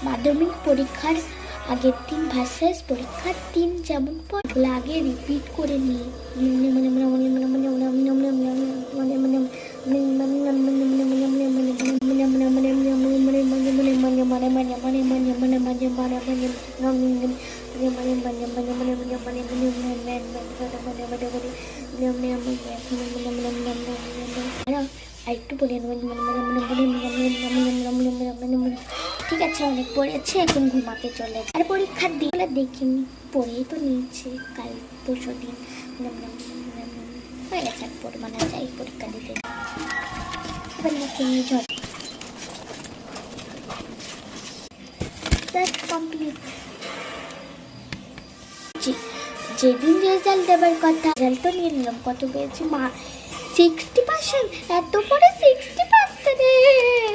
মাধ্যমিক পরীক্ষার আগের দিন ভার্সাস পরীক্ষার দিন যেমন পড়গুলো আগে রিপিট করে নিই। আরেকটু বলে ঠিক আছে, অনেক পড়েছে, এখন ঘুমাতে চলে যায়। আর পরীক্ষার দিন দেখিনি, পড়েই তো নিয়েছে কাল পরশু দিন হয়ে গেছে। আর পড়বো না, যাই পরীক্ষা দিতে। এবার নাকি ঝড় কমপ্লিট। যেদিন রেজাল্ট দেবার কথা, রেজাল্ট তো নিয়ে নিলাম। কত পেয়েছি মা? 60%। এত পরে 60%।